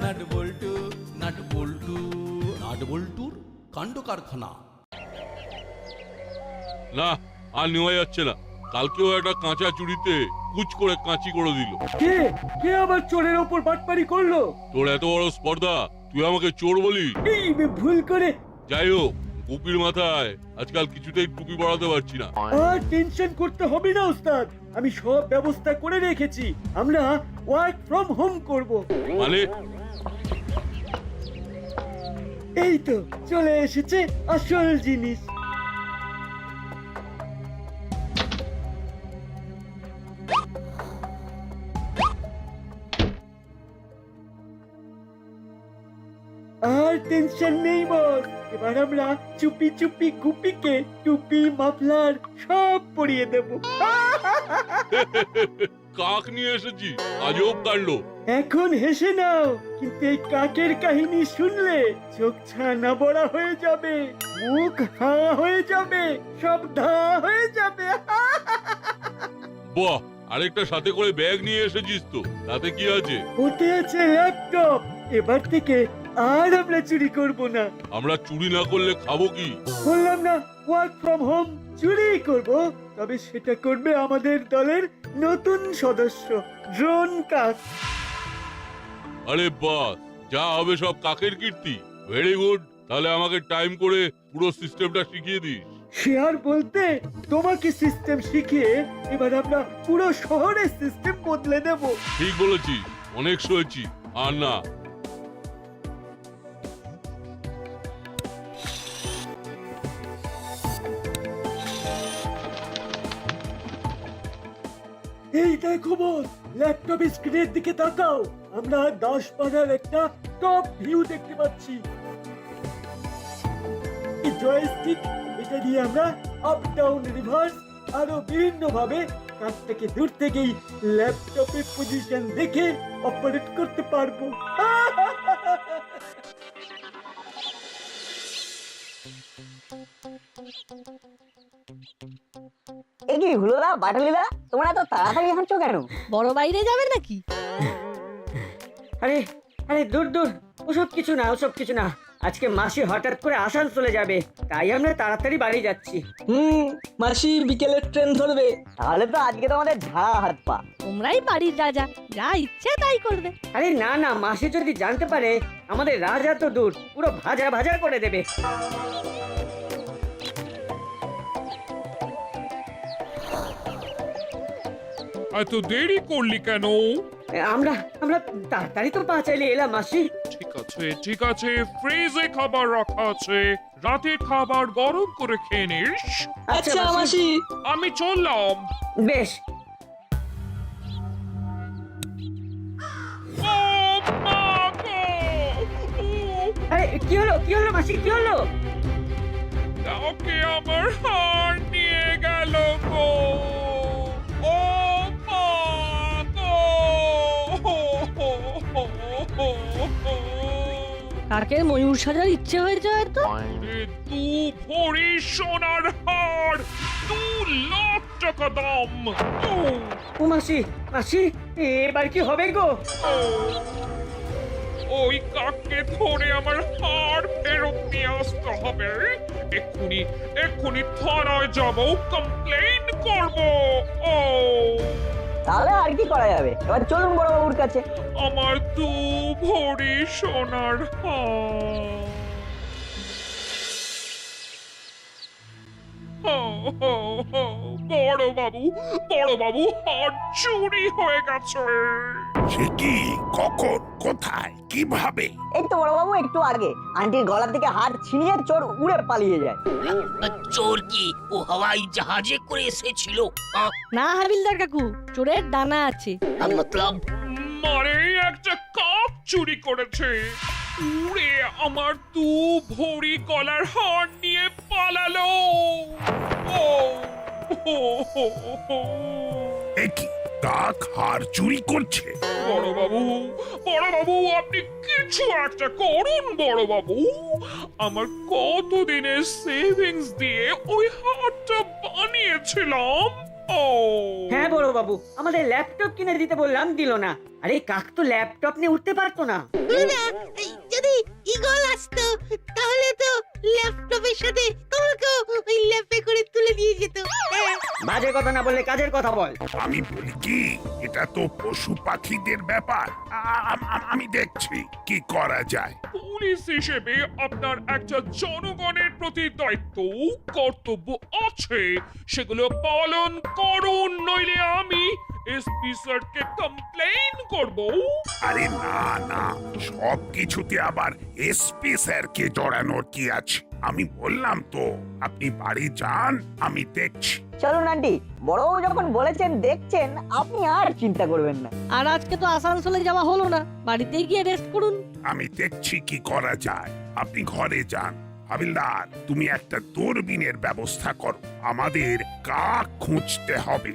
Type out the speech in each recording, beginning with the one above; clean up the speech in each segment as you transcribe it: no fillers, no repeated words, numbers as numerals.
Nut বল্টু nut বল্টু nut বল্টুর কাণ্ড কারখানা। না, আর নেওয়া যাচ্ছে না। কালকেও একটা কাঁচা চুড়িতে কুচ করে কাঁচি করে দিল। কে কে আবার চোরের ওপর বাটপারি করলো? তোর এত বড় স্পর্ধা, তুই আমাকে চোর বলি? এই ভুল করে। যাই হোক, টুপির মাথায় আজকাল কিছুতেই টুপি পরাতে পারছি না। আর টেনশন করতে হবে না ওস্তাদ, আমি সব ব্যবস্থা করে রেখেছি। আমরা ওয়ার্ক ফ্রম হোম করব। মানে? এই তো চলে এসেছে আসল জিনিস। আর টেনশন নেই বস, এবার আমরা চুপি চুপি গুপিকে টুপি মাফলার সব পরিয়ে দেব। কাক নিয়ে এসেছি, আজব কাণ্ড। এখন হেসে নাও, কিন্তু এই কাকের কাহিনী শুনলে চোখ ছানা বড়া হয়ে যাবে, মুখ হাঁ হয়ে যাবে, সব ধা হয়ে যাবে। বাহ, আরেকটা সাথে করে ব্যাগ নিয়ে এসেছিস তো, তাতে কি আছে? ওতে আছে ল্যাপটপ। এবার থেকে আর আমরা চুরি করব না। আমরা চুরি না করলে খাবো কি? বললাম না ওয়ার্ক ফ্রম হোম, চুরি করব, তবে সেটা করবে আমাদের দলের নতুন সদস্য ড্রোন কাক। আরে বাস, যা হবে সব কাকের কীর্তি। ভেরি গুড, তাহলে আমাকে টাইম করে পুরো সিস্টেমটা শিখিয়ে দিস। শেয়ার বলতে তোমাকে সিস্টেম শিখিয়ে এবার আমরা পুরো শহরের সিস্টেম বদলে দেব। ঠিক বলেছিস, অনেক সয়েছি। আর না, এই দেখো বস, ল্যাপটপ স্ক্রিনের দিকে তাকাও। আমরা 10 পাড়ার একটা টপ ভিউ দেখতে পাচ্ছি। এই জয়স্টিক, এটা দিয়ে আমরা আপ ডাউন রিভার্স আরো বিভিন্ন ভাবে কাছ থেকে দূর থেকেই ল্যাপটপের পজিশন দেখে অপারেট করতে পারবো। এ কি হলো না বাটালিদা, তোমরা এত তাড়াতাড়ি হাঁটছো কেন? বড় বাইরে যাবে নাকি? আরে আরে দূর দূর, ওসব কিছু না, ওসব কিছু না। আজকে মাসি হঠাৎ করে আসানসোলে যাবে, তাই আমরা তাড়াতাড়ি বাড়ি যাচ্ছি। মাসি বিকেলের ট্রেন ধরবে, তাহলে তো আজকে তোমাদের ঝাড়া হাত পা। তোমরাই বাড়ির রাজা, যা ইচ্ছে তাই করবে। আরে না না, মাসি যদি জানতে পারে আমাদের রাজা তো দূর, পুরো ভাজা ভাজা করে দেবে। এত দেরি করলি কেন? আমরা আমরা তাড়াতাড়ি তো পা চাইলে এলাম মাসি। ঠিক আছে, ফ্রিজে খাবার রাখা আছে, রাতে খাবার গরম করে খেয়ে নিস। আচ্ছা মাসি, আমি চললাম। বেশ। ও মা গো! আরে কি হলো, কি হলো মাসি, কি হলো? ওকে আমার হার নিয়ে গেল গো! ও মা গো! কাকের ময়ূর সাজার ইচ্ছে হয়েছে হয়তো। দু ভরি সোনার হার, 2 লাখ টাকা দাম। ও মাসি, মাসি এবার কি হবে গো? ওই কাককে ধরে আমার হার ফেরত নিয়ে আসতে হবে। এক্ষুনি থানায় যাব, কমপ্লেইন করব। ও তাহলে আর কি করা যাবে, এবার চলুন বড় বাবুর কাছে। আমার 2 ভরি সোনার হার। বড় বাবু, হার চুরি হয়ে গেছে। সে কি? কখন? কোথায়? কিভাবে? এই তো বড় বাবু, একটু আগে আন্টির গলা থেকে হাত ছিনিয়ে চোর উড়ে পালিয়ে যায়। চোর কি ও হাওয়াই জাহাজে করে এসেছিল? না হাবিলদার কাকু, চোরের ডানা আছে। মতলব মানে একটা কাক চুরি করেছে, উড়ে আমার 2 ভরি গলার হার নিয়ে পালালো। ও একই কাক হার চুরি করছে? বড় বাবু, আপনি কিছু একটা করুন বড় বাবু। আমার কতদিনের সেভিংস দিয়ে ওই হারটা বানিয়েছিলাম, ও হ্যাঁ বড় বাবু, আমাদের ল্যাপটপ কিনে দিতে বললাম, দিল না। আরে কাক তো ল্যাপটপ নিয়ে উঠতে পারতো না। যদি ঈগল আসতো তাহলে তো ল্যাপটপের সাথে তোমাকেও ওই ল্যাপে করে তুলে দিয়ে যেত। বাজে কথা না বললে কাজের কথা বল। আমি বলি কি, এটা তো পশু পাখিদের ব্যাপার। আমি দেখছি কি করা যায়। পুলিশ হিসেবে আপনার একটা জনগণের প্রতি দায়িত্ব কর্তব্য আছে, সেগুলো পালন করুন, নইলে আমি এসপি স্যারকে কমপ্লেইন করব। আরে না না, সব কিছুতে আবার এসপি স্যারকে জড়ানোর কি আছে? আমি বললাম তো, আপনি বাড়ি যান, আমি দেখছি। চলুন আন্টি, বড়বাবু যখন বলেছেন দেখছেন, আপনি আর চিন্তা করবেন না। আর আজকে তো আসানসোলে যাওয়া হলো না, বাড়িতে গিয়ে রেস্ট করুন। আমি দেখছি কি করা যায়। আপনি ঘরে যান। হাবিলদার, তুমি একটা দূরবীনের ব্যবস্থা করো, আমাদের কাক খুঁজতে হবে।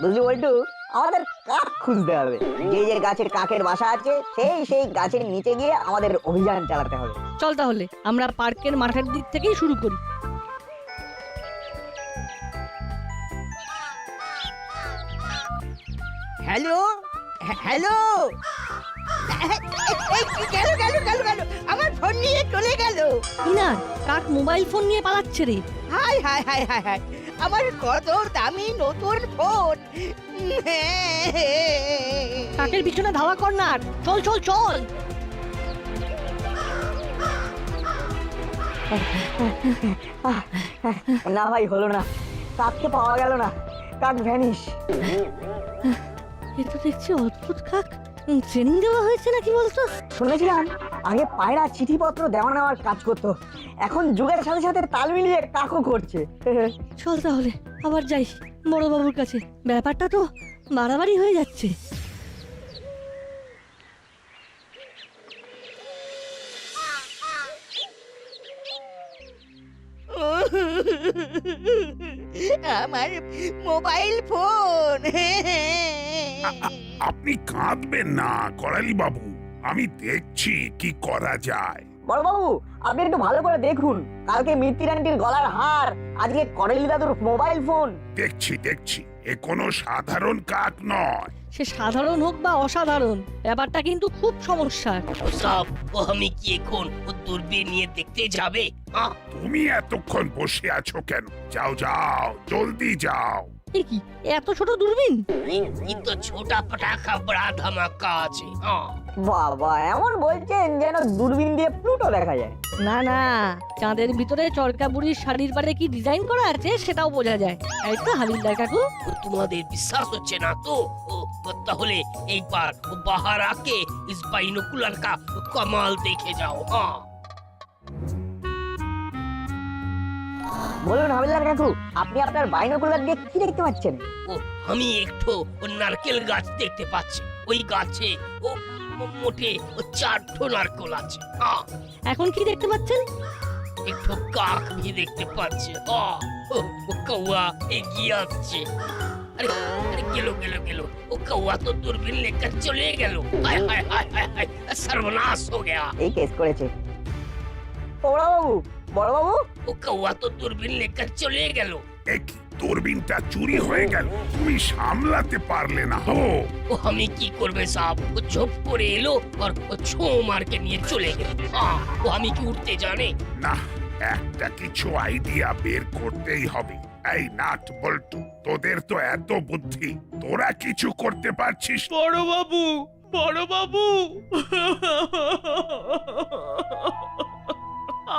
বুঝলি বল্টু, আমাদের কাক খুঁজতে হবে। যে যে গাছের কাকের বাসা আছে, সেই গাছের নিচে গিয়ে আমাদের অভিযান চালাতে হবে। চল তাহলে আমরা পার্কের মাঠের দিক থেকেই শুরু করি। হ্যালো হ্যালো, গেল গেল গেল গেল, আমার ফোন নিয়ে চলে গেল। ইনার কাক মোবাইল ফোন নিয়ে পালাচ্ছে রে। High high high high high, আমার কত দামি নতুন ফোন। কাকের পিছনে ধাওয়া কর না, চল চল চল। না ভাই, হলো না, কাককে পাওয়া গেল না, কাক ভ্যানিশ। এ তো দেখছি অদ্ভুত কাক। ট্রেনিং দেওয়া হয়েছে নাকি বলতো? শুনেছিলাম আগে পায়রা চিঠিপত্র দেওয়া নেওয়ার কাজ করতো, এখন যুগের সাথে সাথে তাল মিলিয়ে কাকও করছে। চল তাহলে আবার যাই বড়বাবুর কাছে, ব্যাপারটা তো বাড়াবাড়ি হয়ে যাচ্ছে। আমার মোবাইল ফোন। আপনি কাঁদবেন না করালি বাবু, আমি দেখছি কি করা যায়। বড়বাবু, আপনি একটু ভালো করে দেখুন, কালকে মিত্তির আন্টির গলার হার, আজকে করেলি দাদুর মোবাইল ফোন। দেখছি দেখছি, এ কোনো সাধারণ কাক নয়। সে সাধারণ হোক বা অসাধারণ, ব্যাপারটা কিন্তু খুব সমস্যার। সব ও আমি কি এখন ও দূরবীন নিয়ে দেখতে যাবে? তুমি এতক্ষণ বসে আছো কেন? যাও যাও, জলদি যাও। এ কি, এত ছোট দূরবীন? কিন্তু ছোটা পটাকা বড়া ধামাকা আছে। বাবা, এমন বলছেন যেন দূরবীন দিয়ে প্লুটো দেখা যায়। না না, চাঁদের ভিতরে চরকা বুড়ির শাড়ির পাড়ে কি ডিজাইন করা আছে সেটাও বোঝা যায়। এই তো হাবিলদার কাকু। তোমাদের বিশ্বাস হচ্ছে না তো? তাহলে এইবার বাহার আকে ইস বাইনোকুলার কা কমাল দেখে যাও। বলুন হাবিলদার কাকু, আপনি আপনার বাইনোকুলার দিয়ে কি দেখতে পাচ্ছেন? আমি একটু নারকেল গাছ দেখতে পাচ্ছি। ওই গাছে মোটে 4টো নারকেল আছে। এখন কি দেখতে পাচ্ছেন? একটু কাক ভি দেখতে পাচ্ছি। কৌয়া এগিয়ে আসছে। আরে আরে, গেল গেল গেল, ও কৌয়া তো দূরবীন লেकर চলে গেল। হায় হায় হায় হায় হায়, সর্বনাশ হো গয়া। এই কেস করেছে। বড়বাবু, বড়বাবু, ও কৌয়া তো দূরবীন লেकर চলে গেল। এক দূরবীনটা চুরি হয়ে গেল, তুমি সামলাতে পারলে না। ও আমি কি করবে সাহেব? ও ঝোপ করে এলো আর ও ছো মারকে নিয়ে চলে গেল। ও আমি কি উঠতে জানে? না, একটা কিছু আইডিয়া বের করতেই হবে। এই নাট বল্টু, তোদের তো এত বুদ্ধি, তোরা কিছু করতে পারছিস? বড়বাবু, বড়বাবু,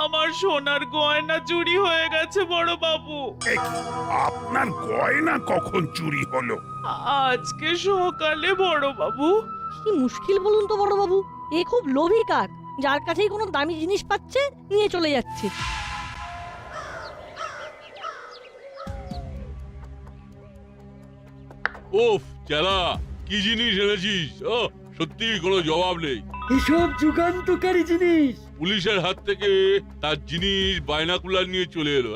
আমার সোনার গয়না চুরি হয়ে গেছে বড়বাবু। এ কি, আপনার গয়না কখন চুরি হলো? আজকে সকালে বড়বাবু। কি মুশকিল বলুন তো বড়বাবু, এ খুব লোভী কাক, যার কাছেই কোনো দামি জিনিস পাচ্ছে নিয়ে চলে যাচ্ছে। ওফ চেলা, কি জিনিস এনেছিস? ও সত্যি কোনো জবাব নেই। এসব যুগান্তকারী জিনিস। পুলিশের হাত থেকে তার জিনিস বাইনাকুলার নিয়ে চলে এলো।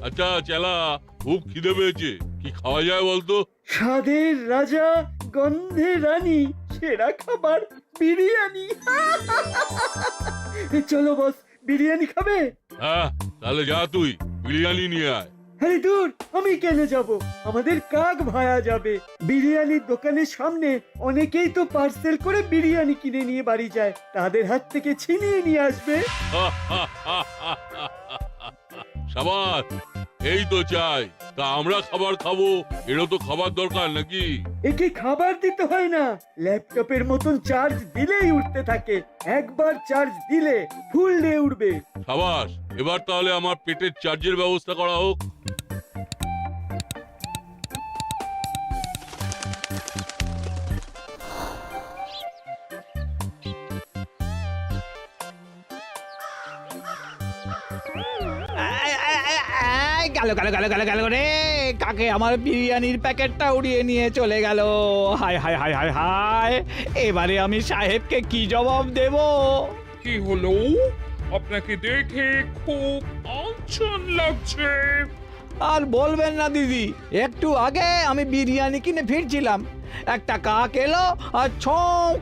আচ্ছা চেলা, খুব খিদে পেয়েছে, কি খাওয়া যায় বলতো? স্বাদের রাজা, গন্ধে রানী, সেরা খাবার বিরিয়ানি। চলো বস, বিরিয়ানি খাবে? হ্যাঁ, তাহলে যা তুই বিরিয়ানি নিয়ে আয়। আরে দূর, আমি কেন যাব? আমাদের কাক ভায়া যাবে। বিরিয়ানির দোকানের সামনে অনেকেই তো পার্সেল করে বিরিয়ানি কিনে নিয়ে বাড়ি যায়, তাদের হাত থেকে ছিনিয়ে নিয়ে আসবে। সাবাস, এই তো চাই। তা আমরা খাবার খাবো, এরও তো খাবার দরকার নাকি? একে খাবার দিতে হয় না, ল্যাপটপের মতন চার্জ দিলেই উঠতে থাকে। একবার চার্জ দিলে ফুল ডে উঠবে। সাবাস, এবার তাহলে আমার পেটের চার্জের ব্যবস্থা করা হোক। গেল গেল গেল গেল গেল রে, কাকে আমার বিরিয়ানির প্যাকেটটা উড়িয়ে নিয়ে চলে গেল। হায় হায় হায় হায় হায়, এবারে আমি সাহেবকে কি জবাব দেব? কি হলো? আপনাকে দেখে খুব আনচান লাগছে। আর বলবেন না দিদি, একটু আগে আমি বিরিয়ানি কিনে ফিরছিলাম, একটা কাক এলো আর ছঁ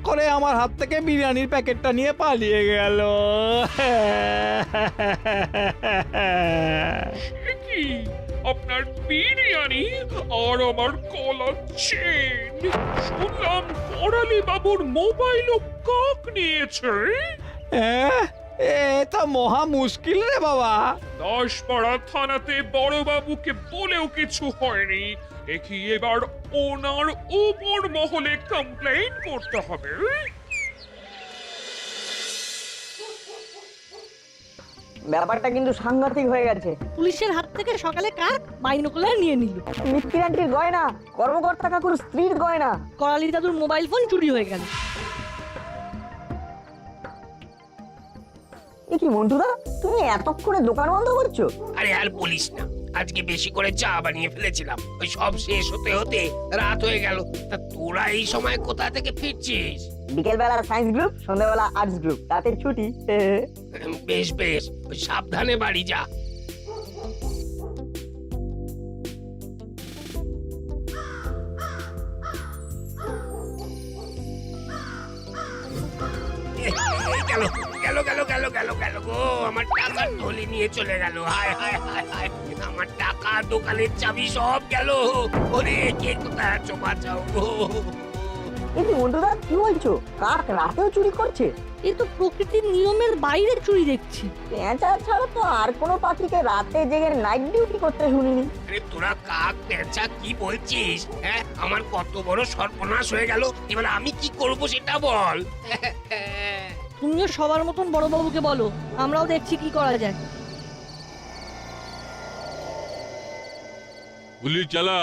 করে আমার হাত থেকে বিরিয়ানির প্যাকেটটা নিয়ে পালিয়ে গেল। সে কি? আপনার বিরিয়ানি আর আমার কলার চেন? শুনলাম করালি বাবুর মোবাইলও কাক নিয়েছে। এ তো মহা মুশকিল রে বাবা। দাসপাড়া থানাতে বড়বাবুকে বলেও কিছু হয়নি, দেখি এবার ওনার উপর মহলে কমপ্লেইন করতে হবে। ব্যাপারটা কিন্তু সাংঘাতিক হয়ে গেছে। পুলিশের হাত থেকে সকালে কাক বাইনোকুলার নিয়ে নিল, মিত্তির আন্টির গয়না, কর্মকর্তা কাকুর স্ত্রীর গয়না, করালি দাদুর মোবাইল ফোন চুরি হয়ে গেল। এ কি মন্টুদা, তুমি এতক্ষণে দোকান বন্ধ করছো? আরে আর বলিস না, আজকে বেশি করে চা বানিয়ে ফেলেছিলাম, ওই সব শেষ হতে হতে রাত হয়ে গেল। তা তোরা এই সময় কোথা থেকে ফিরছিস? বিকেলবেলা সায়েন্স গ্রুপ, সন্ধ্যাবেলা আর্টস গ্রুপ, তাতে ছুটি। বেশ বেশ, ওই সাবধানে বাড়ি যা। গেল গেল গেল গেল গেল গেল গো, আমার টাকার থলি নিয়ে চলে গেল। হায় হায় হায় হায়, আমার টাকা, দোকানের চাবি সব গেল। ওরে কে কোথায় আছো, বাঁচাও গো। এ কি মন্টুদা, কি বলছো? কাক রাতেও চুরি করছে? এই তো প্রকৃতির নিয়মের বাইরে চুরি দেখছি। পেঁচা ছাড়া তো আর কোনো পাখিকে রাতে জেগে নাইট ডিউটি করতে শুনিনি। আরে তোরা কাক পেঁচা কি বলছিস? হ্যাঁ, আমার কত বড় সর্বনাশ হয়ে গেল, এবার আমি কি করব সেটা বল। তুমিও সবার মতন বড়বাবুকে বলো, আমরাও দেখছি কি করা যায়। গুলি চালা,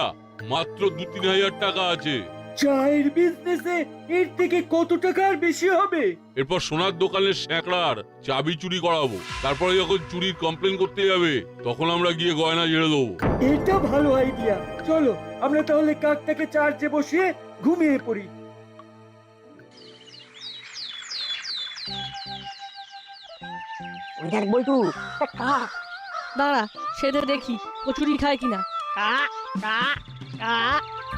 মাত্র 2-3 হাজার টাকা আছে। চায়ের বিজনেসে এর থেকে কত টাকার বেশি হবে? এরপর সোনার দোকানের স্যাঁকড়ার চাবি চুরি করাবো, তারপরে যখন চুরির কমপ্লেন করতে যাবে তখন আমরা গিয়ে গয়না ঝেড়ে দেবো। এটা ভালো আইডিয়া। চলো আমরা তাহলে কাকটাকে চার্জে বসিয়ে ঘুমিয়ে পড়ি। ওই দেখ বল্টু, একটা কাক। দাঁড়া, সেটা দেখি ও চুরি খায় কিনা। কা কা কা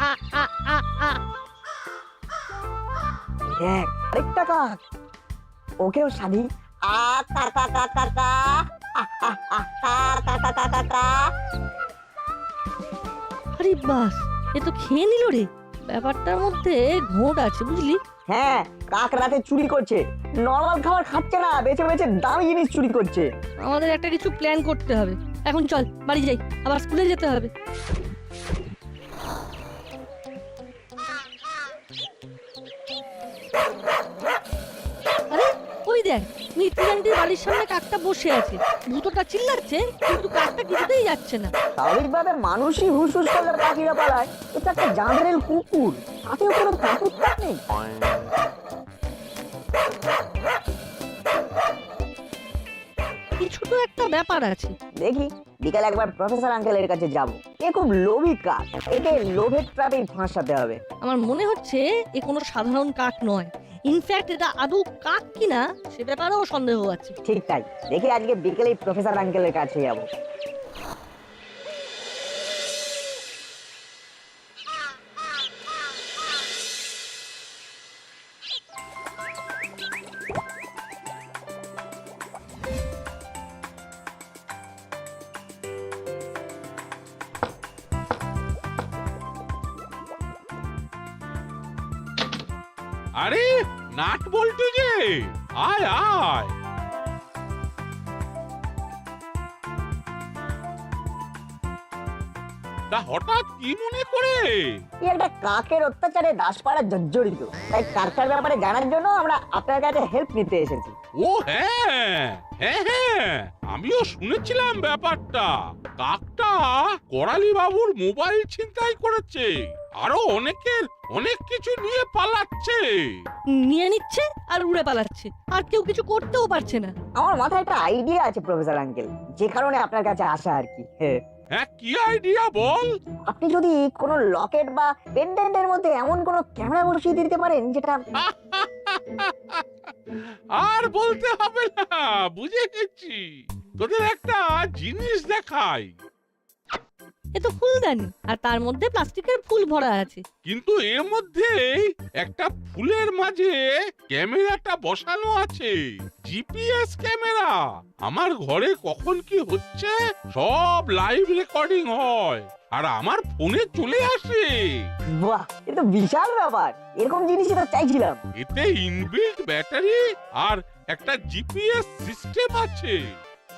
আ আ আ আ। দেখ আরেকটা কাক, ওকেও স্বাধীন। আ কা কা কা কা কা, আ আ আ কা কা কা কা কা কা। আরে বাস, এ তো খেয়ে নিল রে। ব্যাপারটার মধ্যে ঘোট আছে বুঝলি। হ্যাঁ, কাক রাতে চুরি করছে, নরমাল খাবার খাচ্ছে না, বেছে বেছে দামি জিনিস চুরি করছে। আমাদের একটা কিছু প্ল্যান করতে হবে। এখন চল বাড়ি যাই, আবার স্কুলে যেতে হবে। আরে ওই দেখ, মিত্তিরান্টির বাড়ির সামনে কাকটা বসে আছে। ভূতটা চিল্লাচ্ছে কিন্তু কাকটা কিছুতেই যাচ্ছে না। স্বাভাবিকভাবে মানুষই হুস হুস করলে পাখিরা পালায়, এটা একটা জাঁদরেল কুকুর, তাতেও কোনো কাকুর নেই। কিছু তো একটা ব্যাপার আছে। দেখি বিকালে একবার প্রফেসর আঙ্কেলের কাছে যাব। এ খুব লোভী কাক, একে লোভের ট্র্যাপে ফাঁসাতে হবে। আমার মনে হচ্ছে এ কোনো সাধারণ কাক নয়। ইনফ্যাক্ট এটা আদৌ কাক কিনা সে ব্যাপারেও সন্দেহ আছে। ঠিক তাই, দেখি আজকে বিকেলে প্রফেসর আঙ্কেলের কাছে যাব। আরে নাট বল্টু যে, আয় আয়। তা হঠাৎ কি মনে করে? এই একটা কাকের অত্যাচারে দাসপাড়া জর্জরিত, তাই কাকটার ব্যাপারে জানার জন্য আমরা আপনার কাছে হেল্প নিতে এসেছি। ও হ্যাঁ হ্যাঁ হ্যাঁ, আমিও শুনেছিলাম ব্যাপারটা। কাকটা করালি বাবুর মোবাইল ছিনতাই করেছে, আরো অনেকের অনেক কিছু নিয়ে পালাচ্ছে। নিয়ে নিচ্ছে আর উড়ে পালাচ্ছে, আর কেউ কিছু করতেও পারছে না। আমার মাথায় একটা আইডিয়া আছে প্রফেসর আঙ্কেল, যে কারণে আপনার কাছে আসা আর কি। হ্যাঁ, কি আইডিয়া বল? আপনি যদি কোনো লকেট বা পেন্ডেন্টের মধ্যে এমন কোনো ক্যামেরা বসিয়ে দিতে পারেন যেটা আর বলতে হবে না, বুঝে গেছি। তোদের একটা জিনিস দেখাই। এ তো ফুলদানি, আর তার মধ্যে প্লাস্টিকের ফুল ভরা আছে। কিন্তু এর মধ্যে একটা ফুলের মাঝে ক্যামেরাটা বসানো আছে, জিপিএস ক্যামেরা। আমার ঘরে কখন কি হচ্ছে সব লাইভ রেকর্ডিং হয়, আর আমার ফোনে চলে আসে। বাহ, এ তো বিশাল ব্যাপার। এরকম জিনিসই তো চাইছিলাম। এতে ইনবিল্ট ব্যাটারি আর একটা জিপিএস সিস্টেম আছে।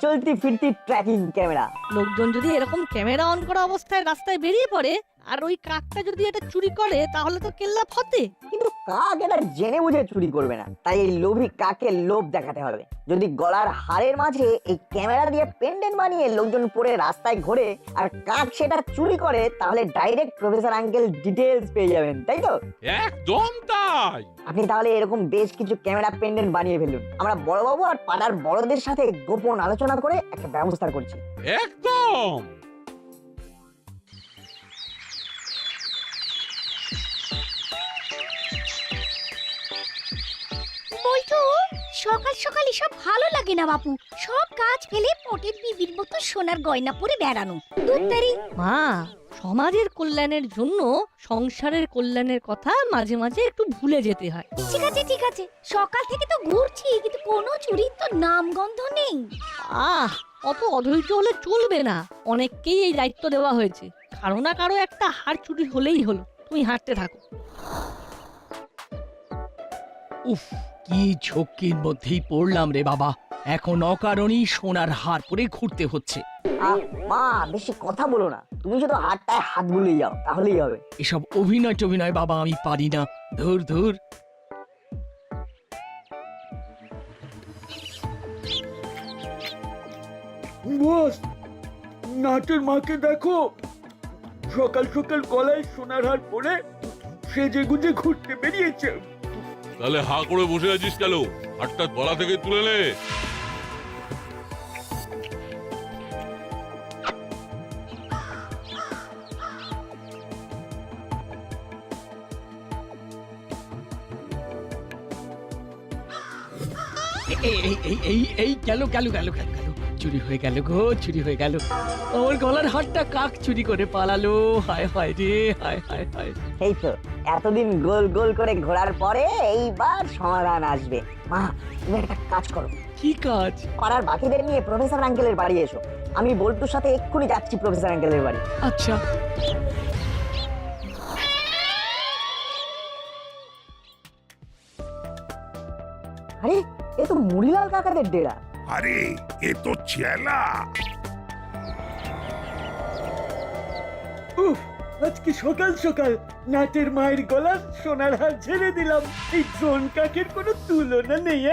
চলতি ফিরতি ট্র্যাকিং ক্যামেরা। লোকজন যদি এরকম ক্যামেরা অন করা অবস্থায় রাস্তায় বেরিয়ে পড়ে, আর ওই কাকটা যদি এটা চুরি করে, তাহলে তো কেল্লা ফতে। কিন্তু কাক এটা জেনে বুঝে চুরি করবে না, তাই এই লোভী কাকে লোভ দেখাতে হবে। যদি গলার হাড়ের মাঝে এই ক্যামেরা দিয়ে পেন্ডেন্ট বানিয়ে লোকজন পরে রাস্তায় ঘোরে, আর কাক সেটা চুরি করে, তাহলে ডাইরেক্ট প্রফেসর আঙ্কেল ডিটেলস পেয়ে যাবেন, তাই তো? একদম তাই। আপনি তাহলে এরকম বেশ কিছু ক্যামেরা পেন্ডেন্ট বানিয়ে ফেলুন। আমরা বড়বাবু আর পাড়ার বড়দের সাথে গোপন আলোচনা করে একটা ব্যবস্থা করছি। একদম। বলতো সকাল সকাল এসব ভালো লাগে না বাপু, সব কাজ ফেলে পটের বিবির মতো সোনার গয়না পরে বেড়ানো। দুধদারি মা, সমাজের কল্যাণের জন্য সংসারের কল্যাণের কথা মাঝে মাঝে একটু ভুলে যেতে হয়। ঠিক আছে ঠিক আছে, সকাল থেকে তো ঘুরছি, কিন্তু কোনো চুরির তো নাম গন্ধ নেই। অত অধৈর্য হলে চলবে না। অনেককেই এই দায়িত্ব দেওয়া হয়েছে, কারো না কারো একটা হাড় চুরি হলেই হলো। তুমি হাঁটতে থাকো। উফ, কি ঝক্কির মধ্যেই পড়লাম রে বাবা। এখন অকারণেই সোনার হার পরে ঘুরতে হচ্ছে। মা, বেশি কথা বলো না, তুমি শুধু হাতটায় হাত বুলিয়ে যাও, তাহলেই হবে। এসব অভিনয় টভিনয় বাবা আমি পারি না। ধুর ধুর। বস, নাটের মাকে দেখো, সকাল সকাল গলায় সোনার হার পরে সেজে গুজে ঘুরতে বেরিয়েছে। তাহলে হা করে বসে আছিস কেন? হাতটা গলা থেকে তুলে নে। এই গেল গেল গেল গেল গেল, চুরি হয়ে গেল গো, চুরি হয়ে গেল। আমার গলার হারটা কাক চুরি করে পালালো। হায় হায় রে, হায় হায় হায়। এই তো, এতদিন গোল গোল করে ঘোরার পরে এইবার সমাধান আসবে। মা, তুমি একটা কাজ করো। কি কাজ? পাড়ার বাকিদের নিয়ে প্রফেসর আঙ্কেলের বাড়ি এসো। আমি বল্টুর সাথে এক্ষুনি যাচ্ছি প্রফেসর আঙ্কেলের বাড়ি। আচ্ছা। আরে, এ তো মুড়িলাল কাকাদের ডেরা। আরে এ তো চেলা। উফ, আজকে সকাল সকাল নাটের মায়ের গলার সোনার হার ছেড়ে দিলাম। এই ড্রোন কাকের কোনো তুলনা নেই।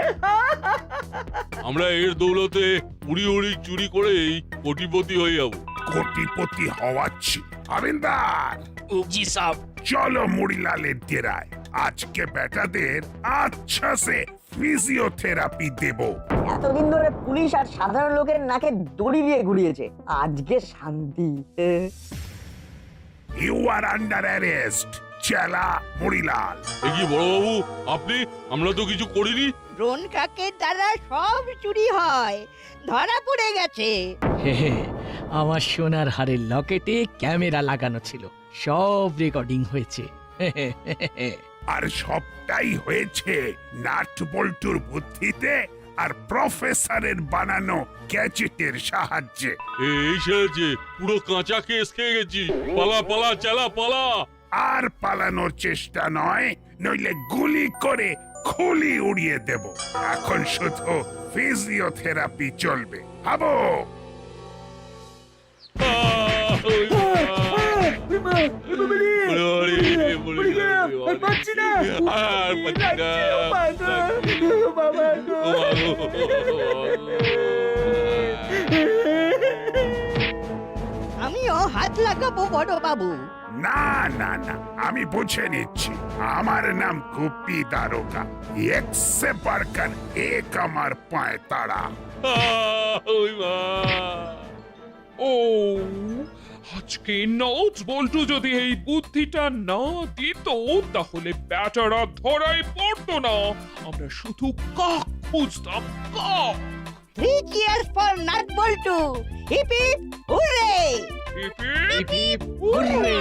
আমরা এর দৌলতে উড়ি উড়ি চুরি করেই কোটিপতি হয়ে যাব। কোটিপতি হওয়াচ্ছি। হাবিলদার, জি সাহেব। চলো মুড়িলালের ডেরায়। আজকে বেটাদের আচ্ছা সে ফিজিওথেরাপি দেব। এতদিন ধরে পুলিশ আর সাধারণ লোকের নাকে দড়ি দিয়ে ঘুরিয়েছে, আজকে শান্তি। ইউ আর আন্ডার অ্যারেস্ট, চেলা মুড়িলাল। এ কি বড়বাবু, আপনি? আমরা তো কিছু করিনি। ড্রোন কাকের দ্বারা সব চুরি হয়, ধরা পড়ে গেছে। হে হে, আমার সোনার হারের লকেটে ক্যামেরা লাগানো ছিল, সব রেকর্ডিং হয়েছে। আর সবটাই হয়েছে নাট বল্টুর বুদ্ধিতে আর প্রফেসরের বানানো গ্যাজেটের সাহায্যে। এই সেরেছে, পুরো কাঁচা কেস খেয়ে গেছি। পালা পালা, চালা পালা। আর পালানোর চেষ্টা নয়, নইলে গুলি করে খুলি উড়িয়ে দেব। এখন শুধু ফিজিওথেরাপি চলবে। ভাবো। আমিও হাত লাগাবো বড় বাবু। না না না, আমি বুঝে নিচ্ছি। আমার নাম গুপি দারোগা। একসে বারকার এক আমার পায়ে তাড়া। ও আজকে নজ বল্টু যদি এই বুদ্ধিটা না দিত তাহলে ব্যাটারা ধরাই পড়তো না। আমরা শুধু কাক খুঁজতাম, কাক। 3 cheers for Nut Boltu. Hip hip hooray! Hip hip hurray.